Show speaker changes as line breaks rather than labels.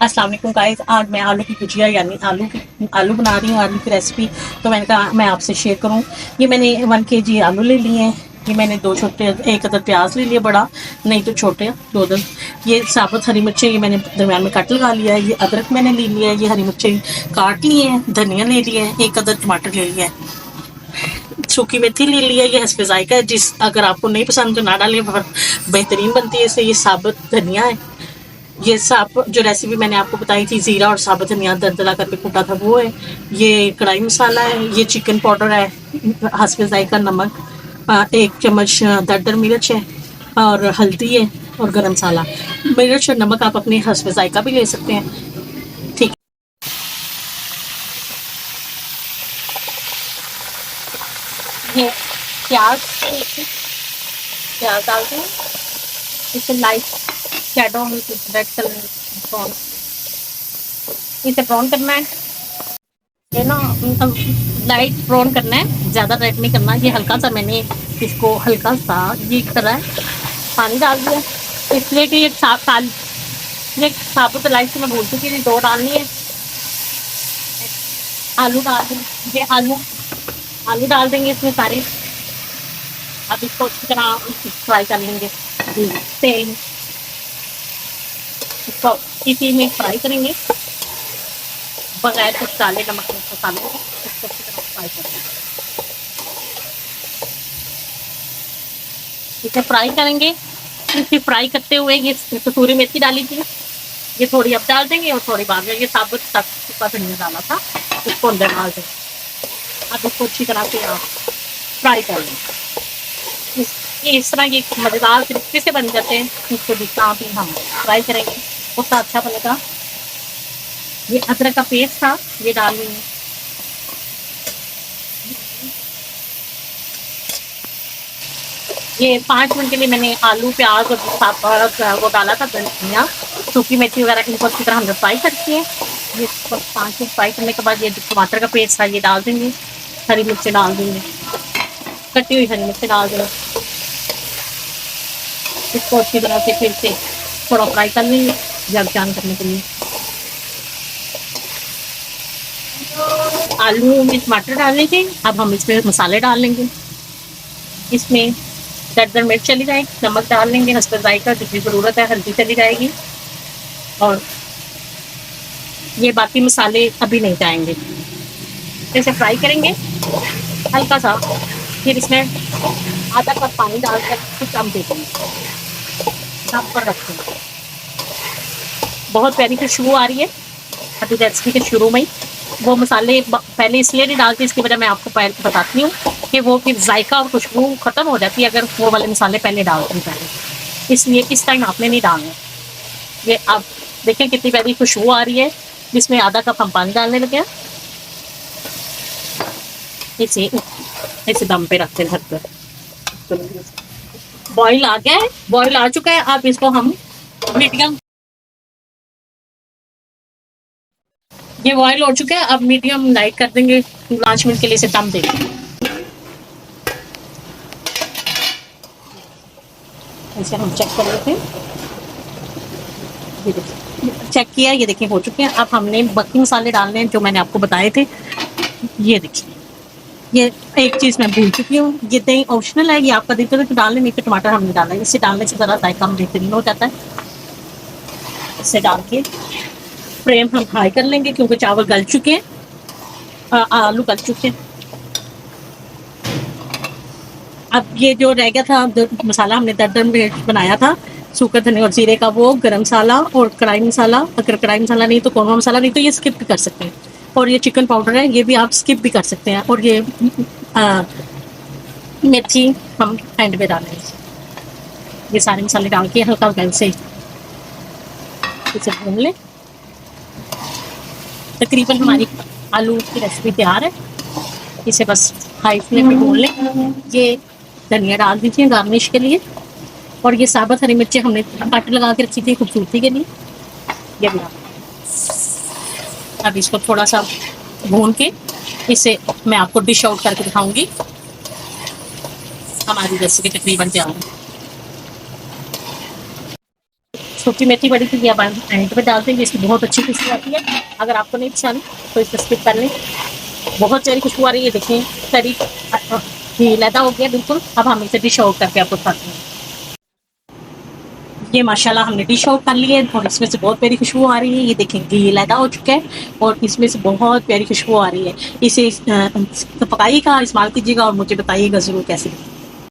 अस्सलाम वालेकुम गाइस। आज मैं आलू की भुजिया यानी आलू बना रही हूँ, आलू की रेसिपी। तो मैंने कहा मैं आपसे शेयर करूँ। ये मैंने 1 kg आलू ले लिए हैं। ये मैंने एक अदर प्याज ले लिया, बड़ा नहीं तो छोटे 2 अदर। ये साबुत हरी मिर्चें ये मैंने दरमियान में कट लगा लिया है। ये अदरक मैंने ले लिया है, ये हरी मिर्चें काट लिए हैं। धनिया ले लिया है, 1 अदर टमाटर ले लिया है। सूखी मेथी ले लिया है, ये हस्बे जायका है। जिस अगर आपको नहीं पसंद तो ना डालें, बेहतरीन बनती है इससे। ये साबुत धनिया है। ये सब जो रेसिपी मैंने आपको बताई थी, जीरा और साबुत धनिया दरदरा करके कूटा था, वो है। ये कढ़ाई मसाला है, ये चिकन पाउडर है, हस्बे जायका नमक, 1 चम्मच दरदर मिर्च है, और हल्दी है, और गरम मसाला। मिर्च और नमक आप अपने हस्बे जायका भी ले सकते हैं। ठीक है। ये प्याज प्याज डालते हैं, इसे लाइट शेडो में रेड कलर ब्राउन, इसे ब्राउन करना है। ये ना लाइट ब्राउन करना है, ज़्यादा रेड नहीं करना। ये हल्का सा मैंने इसको हल्का सा ये करा है, पानी डाल दिया, इसलिए कि ये साबुत इलायची मैं भूल चुकी थी, 2 डालनी है। आलू डाल देंगे, ये आलू डाल देंगे इसमें सारे। अब इसको अच्छी तरह फ्राई कर लेंगे तेल में। इसको इसी में फ्राई करेंगे बगैर कुछ डाले, नमक मिर्च मसाले को इसको अच्छी तरह फ्राई करेंगे। इसे फ्राई करेंगे। इसे फ्राई करते हुए ये कसूरी मेथी डाली थी, ये थोड़ी अब डाल देंगे और थोड़ी बाद में। ये साबुत सूखा धनिया डाला था, इसको अंदर डाल देंगे। अब इसको अच्छी तरह से आप फ्राई कर लेंगे। ये इस तरह ये मज़ेदार तरीके से बन जाते हैं। इसको जितना भी हम फ्राई करेंगे उतना अच्छा बनेगा। ये अदरक का पेस्ट था, ये डाल लेंगे। ये 5 मिनट के लिए मैंने आलू प्याज और वो डाला था, धनिया सूखी मेथी वगैरह, इनको अच्छी तरह हमने फ्राई करती है। ये 5 मिनट फ्राई करने के बाद ये टमाटर का पेस्ट था ये डाल देंगे, हरी मिर्ची डाल देंगे, कटी हुई हरी मिर्ची डाल देंगे। इसको अच्छी तरह से फिर से थोड़ा फ्राई कर लेंगे जब करने के लिए। आलू में टमाटर डालने के अब हम इसमें मसाले डाल लेंगे। इसमें दरदर मिर्च चली जाएगी, नमक डाल लेंगे हस्बे जायका जितनी ज़रूरत है, हल्दी चली जाएगी, और ये बाकी मसाले अभी नहीं जाएंगे। इसे फ्राई करेंगे हल्का सा, फिर इसमें आधा कप पानी डालकर कुछ दम दे देंगे, दम पर रखेंगे। बहुत प्यारी खुशबू आ रही है अभी रेसिपी के शुरू में ही। वो मसाले पहले इसलिए नहीं डालती, इसकी वजह मैं आपको पहले बताती हूँ कि वो फिर जायका और खुशबू ख़त्म हो जाती है अगर वो वाले मसाले पहले डालते हैं पहले, इसलिए इस टाइम आपने नहीं डालना। ये आप देखें कितनी प्यारी खुशबू आ रही है, जिसमें आधा कप हम पानी डालने लगे हैं। इसे दम पे रखते हैं ढककर। बॉईल आ गया है, बॉईल आ चुका है। अब इसको हम मीडियम, ये बॉईल हो चुका है, अब मीडियम लाइट कर देंगे, 5 मिनट के लिए इसे दम देंगे। इसे हम चेक कर लेते हैं। ये देखिए चेक किया, ये देखिए हो चुके हैं। अब हमने बाकी मसाले डालने हैं जो मैंने आपको बताए थे। ये देखिए, ये एक चीज़ मैं भूल चुकी हूँ, ये दही ऑप्शनल है, ये आपका देखते तो डालने, नहीं तो टमाटर हमने डाला है। इसे डालने से ज़रा जायका बेहतरीन हो जाता है। इसे डाल के फ्लेम हम हाई कर लेंगे क्योंकि चावल गल चुके हैं, आलू गल चुके हैं। अब ये जो रह गया था मसाला हमने दरदर में बनाया था सूखा धनिया और जीरे का, वो गरम मसाला और कढ़ाई मसाला, अगर कढ़ाई मसाला नहीं तो कौरमा मसाला, नहीं तो ये स्किप भी कर सकते हैं। और ये चिकन पाउडर है, ये भी आप स्किप भी कर सकते हैं। और ये मेथी हम एंड में डालेंगे। ये सारे मसाले डाल के हल्का गैस से इसे भून लें। तकरीबन हमारी आलू की रेसिपी तैयार है। इसे बस हाई फ्लेम पे भून लें। ये धनिया डाल दीजिए गार्निश के लिए, और ये साबुत हरी मिर्ची हमने कट लगा के रखी थी खूबसूरती के लिए, ये भी। अब इसको थोड़ा सा भून के इसे मैं आपको डिश आउट करके दिखाऊंगी। हमारी रेसिपी तकरीबन तैयार है। सूखी मेथी बड़ी थी, अब एंड पे डाल देंगे, इसकी बहुत अच्छी खुशबू आती है। अगर आपको नहीं पसंद तो इसे स्किप कर लें। बहुत प्यारी खुशबू आ रही है, देखें करी घी लैदा हो गया बिल्कुल। अब हम इसे डिश आउट करके आपको दिखाते हैं। ये माशाल्लाह हमने डिश आउट कर लिया है और इसमें से बहुत प्यारी खुशबू आ रही है। ये देखें घी लैदा हो चुका है और इसमें से बहुत प्यारी खुशबू आ रही है। इसे पकाइएगा, इस्तेमाल कीजिएगा और मुझे बताइएगा ज़रूर कैसे।